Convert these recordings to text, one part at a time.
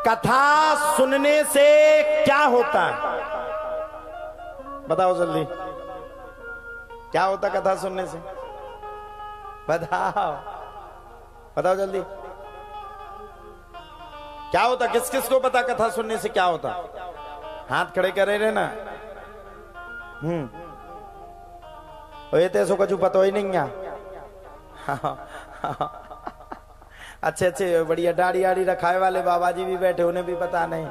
कथा सुनने से क्या होता है? बताओ जल्दी, क्या होता कथा सुनने से? बताओ बताओ जल्दी, क्या होता? किस किस को पता कथा सुनने से क्या होता? हाथ खड़े करे रहे ना। ये तो ऐसा कुछ पता ही नहीं है। अच्छे अच्छे बढ़िया दाढ़ी आड़ी रखाए वाले बाबा जी भी बैठे, उन्हें भी पता नहीं।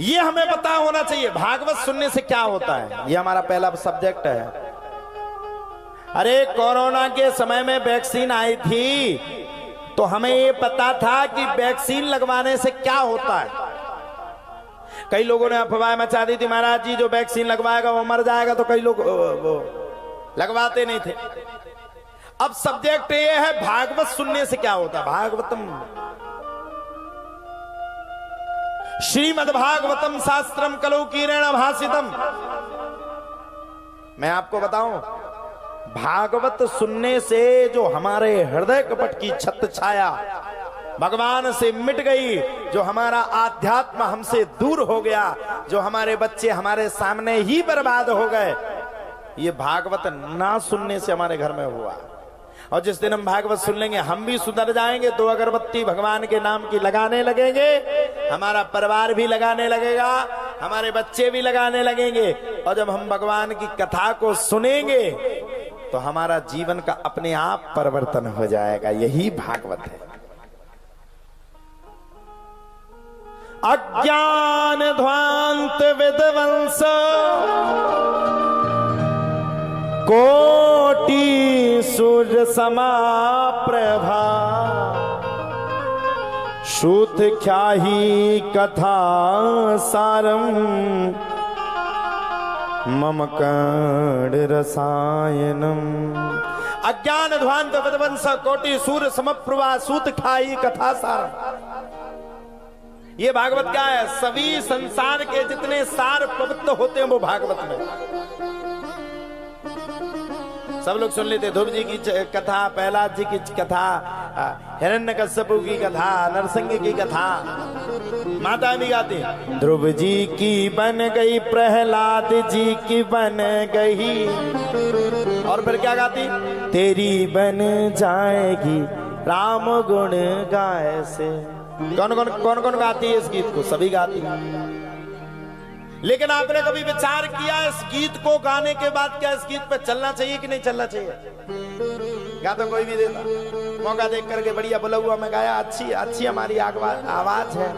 ये हमें पता होना चाहिए भागवत सुनने से क्या होता है। ये हमारा पहला सब्जेक्ट है। अरे कोरोना के समय में वैक्सीन आई थी तो हमें ये पता था कि वैक्सीन लगवाने से क्या होता है। कई लोगों ने अफवाह मचा दी थी, महाराज जी जो वैक्सीन लगवाएगा वो मर जाएगा, तो कई लोग वो लगवाते नहीं थे। अब सब्जेक्ट ये है भागवत सुनने से क्या होता है। भागवतम श्रीमद्भागवतम शास्त्रम कलौ कीरेण भासितम। मैं आपको बताऊं, भागवत सुनने से जो हमारे हृदय कपट की छत्र छाया भगवान से मिट गई, जो हमारा आध्यात्म हमसे दूर हो गया, जो हमारे बच्चे हमारे सामने ही बर्बाद हो गए, ये भागवत ना सुनने से हमारे घर में हुआ। और जिस दिन हम भागवत सुन लेंगे हम भी सुधर जाएंगे। 2 अगरबत्ती भगवान के नाम की लगाने लगेंगे, हमारा परिवार भी लगाने लगेगा, हमारे बच्चे भी लगाने लगेंगे। और जब हम भगवान की कथा को सुनेंगे तो हमारा जीवन का अपने आप परिवर्तन हो जाएगा। यही भागवत है। अज्ञान ध्वांत विध्वंस कोटि सूर्य समा प्रभा, श्रुत ख्याही कथा सारम मम कर्ण रसायनम। अज्ञान ध्वांत विध्वंस कोटि सूर्य समप्रभा, सूत खाई कथा सारम। ये भागवत क्या है? सभी संसार के जितने सार पवित्र होते हैं वो भागवत में। सब लोग सुन लेते, ध्रुव जी की कथा, प्रहलाद जी की कथा, हिरण्यकश्यपु की कथा, नरसिंह की कथा, माता भी गाती। ध्रुव जी की बन गई, प्रहलाद जी की बन गई, और फिर क्या गाती? तेरी बन जाएगी राम गुण गाए से। कौन कौन गाती है इस गीत को? सभी गाती है। लेकिन आपने कभी विचार किया इस गीत को गाने के बाद क्या इस गीत पे चलना चाहिए कि नहीं चलना चाहिए? क्या तो कोई भी देता, मौका देख करके बढ़िया बोला हुआ मैं गाया, अच्छी हमारी आवाज है।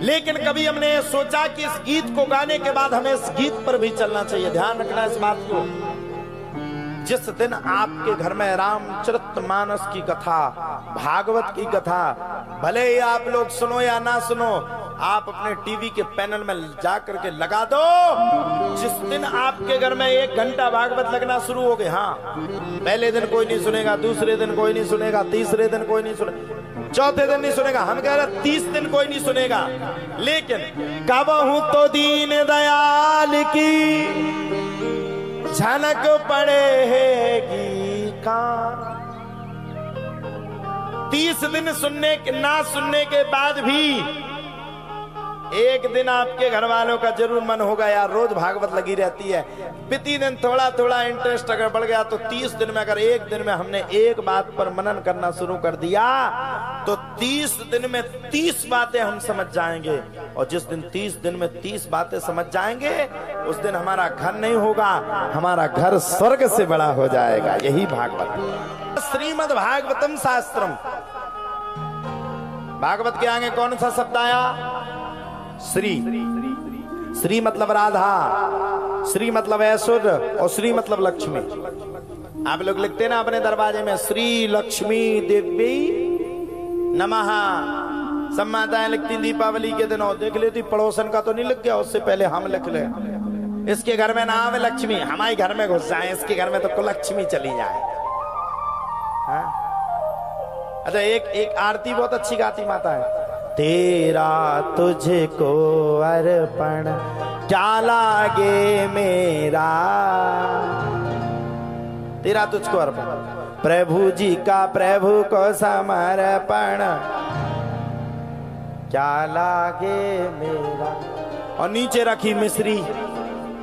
लेकिन कभी हमने सोचा कि इस गीत को गाने के बाद हमें इस गीत पर भी चलना चाहिए। ध्यान रखना इस बात को। जिस दिन आपके घर में रामचरितमानस की कथा, भागवत की कथा, भले ही आप लोग सुनो या ना सुनो, आप अपने टीवी के पैनल में जा करके लगा दो। जिस दिन आपके घर में 1 घंटा भागवत लगना शुरू हो गए, हाँ, पहले दिन कोई नहीं सुनेगा, दूसरे दिन कोई नहीं सुनेगा, तीसरे दिन कोई नहीं सुनेगा, चौथे दिन नहीं सुनेगा, हम कह रहे 30 दिन कोई नहीं सुनेगा। लेकिन कबहू तो दीन दयाल की झनक पड़ेगी कान। 30 दिन ना सुनने के बाद भी एक दिन आपके घर वालों का जरूर मन होगा, यार रोज भागवत लगी रहती है। बीती दिन थोड़ा थोड़ा इंटरेस्ट अगर बढ़ गया तो 30 दिन में, अगर एक दिन में हमने एक बात पर मनन करना शुरू कर दिया तो 30 दिन में 30 बातें हम समझ जाएंगे। और जिस दिन 30 दिन में 30 बातें समझ जाएंगे उस दिन हमारा घर नहीं होगा, हमारा घर स्वर्ग से बड़ा हो जाएगा। यही भागवत। श्रीमद् भागवतम शास्त्रम। भागवत के आगे कौन सा शब्द आया? श्री। श्री मतलब राधा, श्री मतलब ऐश्वर्य, और श्री मतलब लक्ष्मी। आप लोग लिखते ना अपने दरवाजे में, श्री लक्ष्मी देवी नमः। सब माताएं लिखती दीपावली के दिन, और देख लेती पड़ोसन का तो नहीं लिख गया, उससे पहले हम लिख ले, इसके घर में नाम है लक्ष्मी, हमारे घर में घुस जाए, इसके घर में तो कुलक्ष्मी चली जाए। हाँ? अच्छा, एक आरती बहुत अच्छी गाती माता है। तेरा तुझको अर्पण क्या लागे मेरा, तेरा तुझको अर्पण। प्रभु जी का प्रभु को समर्पण क्या लागे मेरा। और नीचे रखी मिश्री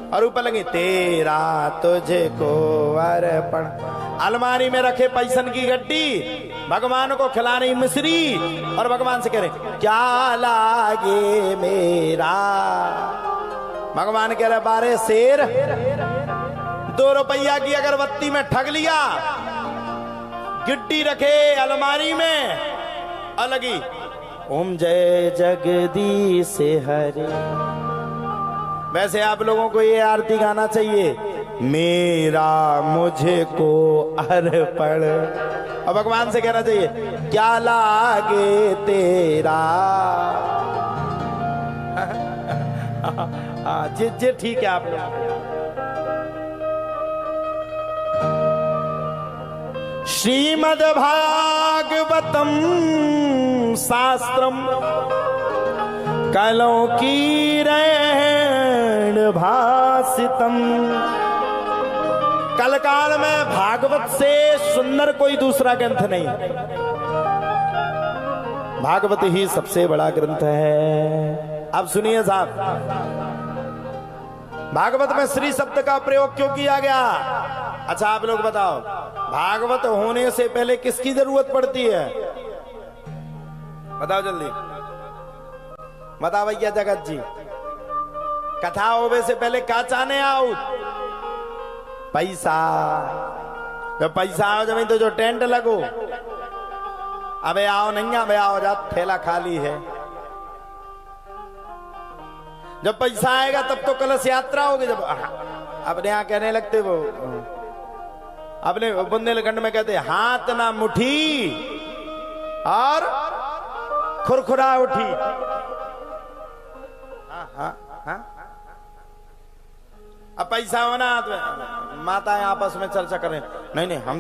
और ऊपर लगी तेरा तुझे को अर्पण। अलमारी में रखे पैसन की गड्डी, भगवान को खिला रही मिश्री और भगवान से कह रहे क्या लागे मेरा। भगवान कह रहे बारे शेर, 2 रुपया की अगरबत्ती में ठग लिया, गिट्टी रखे अलमारी में अलगी ओम जय जगदीश हरे। वैसे आप लोगों को ये आरती गाना चाहिए, मेरा मुझे को अर्पण। और भगवान से कहना चाहिए क्या लागे तेरा। जी ठीक है आप लोग। श्रीमद् भागवतम शास्त्रम कलौ की भासितम। कलकाल में भागवत से सुंदर कोई दूसरा ग्रंथ नहीं, भागवत ही सबसे बड़ा ग्रंथ है। अब सुनिए साहब, भागवत में श्री शब्द का प्रयोग क्यों किया गया? अच्छा आप लोग बताओ, भागवत होने से पहले किसकी जरूरत पड़ती है? बताओ जल्दी बताओ भैया जगत जी। कथा होवे से पहले क्या चाहने आओ? पैसा। जब पैसा आओ जब तो जो टेंट लगो, अबे आओ नहीं अबे आओ जा, ठेला खाली है। जब पैसा आएगा तब तो कलश यात्रा होगी। जब अपने यहाँ कहने लगते वो अपने बुंदेलखंड में कहते हाथ ना मुट्ठी और खुरखुरा उठी। हाँ हाँ अब पैसा होना तो माताएं आपस में चर्चा करें, नहीं नहीं हम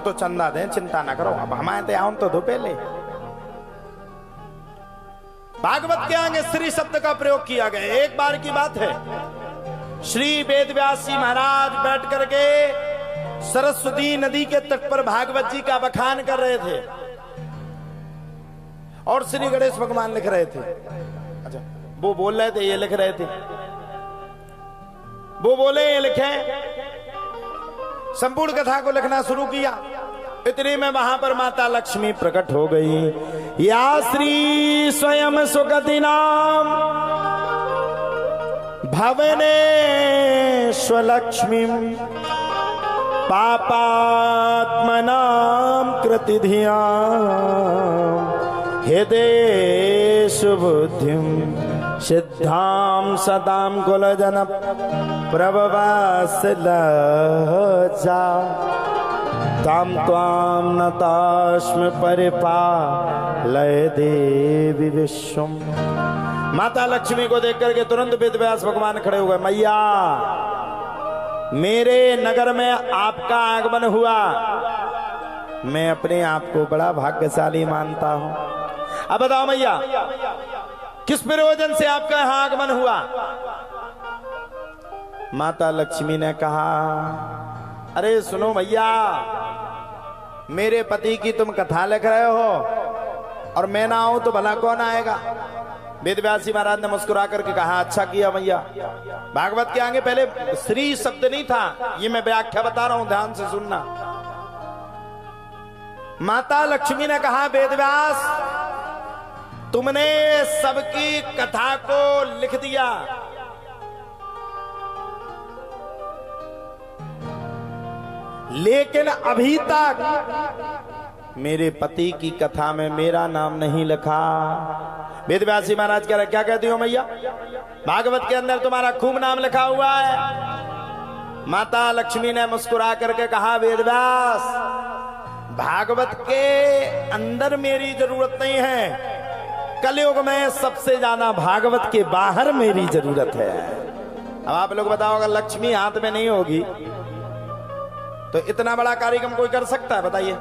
तो चंदा दें, चिंता ना करो, अब हमारे तो हम तो दो पहले। भागवत के आगे श्री शब्द का प्रयोग किया गया। एक बार की बात है, श्री वेदव्यास जी महाराज बैठ करके सरस्वती नदी के तट पर भागवत जी का बखान कर रहे थे और श्री गणेश भगवान लिख रहे थे। अच्छा वो बोल रहे थे, ये लिख रहे थे। वो बोले ये लिखे, संपूर्ण कथा को लिखना शुरू किया। इतने में वहां पर माता लक्ष्मी प्रकट हो गई। या श्री स्वयं सुगति नाम भवने स्वलक्ष्मी पापात्मनाम कृति धिया हृदय सुबुद्धिम सिद्धाम सदाम कुलजन प्रभवासलजा ताम त्वाम नतास्म परिपालय देवी विश्वम। माता लक्ष्मी को देख करके तुरंत वेदव्यास भगवान खड़े हो गए। मैया मेरे नगर में आपका आगमन हुआ, मैं अपने आप को बड़ा भाग्यशाली मानता हूं। अब बताओ मैया किस प्रयोजन से आपका यहां आगमन हुआ? माता लक्ष्मी ने कहा अरे सुनो भैया, मेरे पति की तुम कथा लिख रहे हो और मैं ना आऊं तो भला कौन आएगा? वेदव्यासी महाराज ने मुस्कुरा करके कहा अच्छा किया भैया। भागवत के आगे पहले श्री शब्द नहीं था, ये मैं व्याख्या बता रहा हूं, ध्यान से सुनना। माता लक्ष्मी ने कहा वेदव्यास तुमने सबकी कथा को लिख दिया, लेकिन अभी तक मेरे पति की कथा में मेरा नाम नहीं लिखा। वेदव्यासी महाराज कह रहे क्या कहती हो मैया? भागवत के अंदर तुम्हारा खूब नाम लिखा हुआ है। माता लक्ष्मी ने मुस्कुरा करके कहा वेदव्यास भागवत के अंदर मेरी जरूरत नहीं है, कलयुग में सबसे ज्यादा भागवत के बाहर मेरी जरूरत है। अब आप लोग बताओ अगर लक्ष्मी हाथ में नहीं होगी तो इतना बड़ा कार्यक्रम कोई कर सकता है? बताइए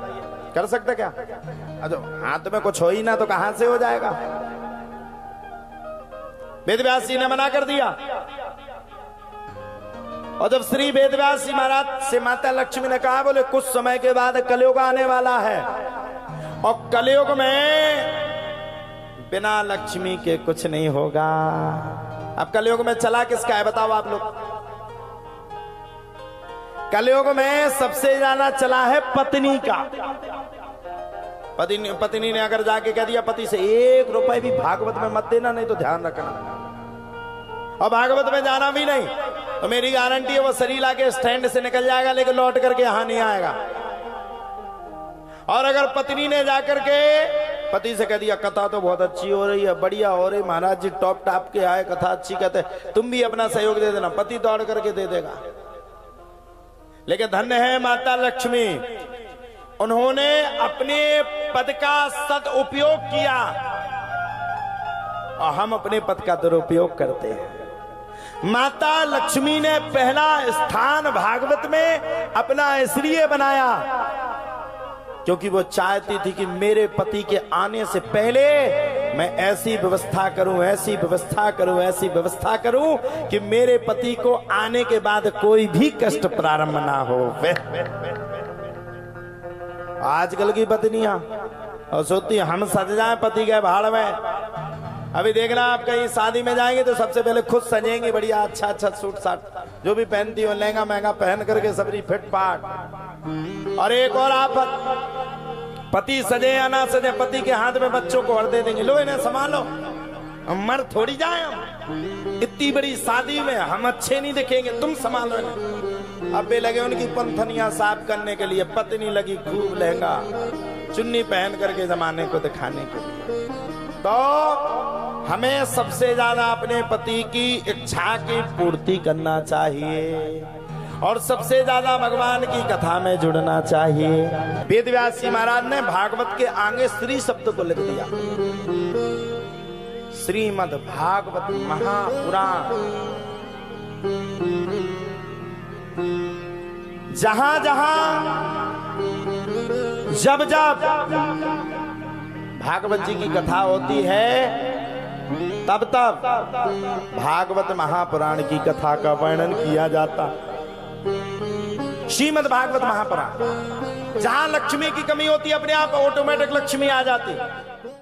कर सकता क्या? अच्छा हाथ में कुछ हो ही ना तो कहां से हो जाएगा? वेदव्यास जी ने मना कर दिया। और जब श्री वेदव्यास जी महाराज से माता लक्ष्मी ने कहा, बोले कुछ समय के बाद कलयुग आने वाला है और कलयुग में बिना लक्ष्मी के कुछ नहीं होगा। अब कलयुग में चला किसका है बताओ आप लोग? कलयुग में सबसे ज्यादा चला है पत्नी का। पत्नी ने अगर जाके कह दिया पति से 1 रुपए भी भागवत में मत देना, नहीं तो ध्यान रखना, और भागवत में जाना भी नहीं, तो मेरी गारंटी है वो शरीर लाके स्टैंड से निकल जाएगा लेकिन लौट करके यहां नहीं आएगा। और अगर पत्नी ने जाकर के पति से कह दिया कथा तो बहुत अच्छी हो रही है, बढ़िया हो रही, महाराज जी टॉप टॉप के आए, कथा अच्छी कहते, तुम भी अपना सहयोग दे देना, पति दौड़ करके दे देगा। लेकिन धन्य है माता लक्ष्मी, उन्होंने अपने पद का सदुपयोग किया और हम अपने पद का दुरुपयोग करते हैं। माता लक्ष्मी ने पहला स्थान भागवत में अपना इसलिए बनाया क्योंकि वो चाहती थी कि मेरे पति के आने से पहले मैं ऐसी व्यवस्था करूं, ऐसी व्यवस्था करूं, ऐसी व्यवस्था करूं कि मेरे पति को आने के बाद कोई भी कष्ट प्रारंभ ना हो। आजकल की पत्नियां और सोचती हम सज जाएं पति के भाड़ में। अभी देखना आप कहीं शादी में जाएंगे तो सबसे पहले खुद सजेंगे, बढ़िया अच्छा अच्छा सूट साट जो भी पहनती हो, लहंगा महंगा पहन करके सबरी फिट फाट। और एक और आप पति सजे या ना सजे, पति के हाथ में बच्चों को और दे देंगे, लो इन्हें संभालो, हम मर थोड़ी जाए, हम इतनी बड़ी शादी में हम अच्छे नहीं दिखेंगे, तुम संभालो इन्हें। अब वे लगे उनकी पंथनियां साफ करने के लिए, पत्नी लगी खूब लहंगा चुन्नी पहन करके जमाने को दिखाने के लिए। तो हमें सबसे ज्यादा अपने पति की इच्छा की पूर्ति करना चाहिए और सबसे ज्यादा भगवान की कथा में जुड़ना चाहिए। वेदव्यास जी महाराज ने भागवत के आगे श्री शब्द को लिख दिया, श्रीमद् भागवत महापुराण। जहां जहां जब जब भागवत जी की कथा होती है तब तब भागवत महापुराण की कथा का वर्णन किया जाता। श्रीमद् भागवत महापुराण, जहां लक्ष्मी की कमी होती है अपने आप ऑटोमेटिक लक्ष्मी आ जाती।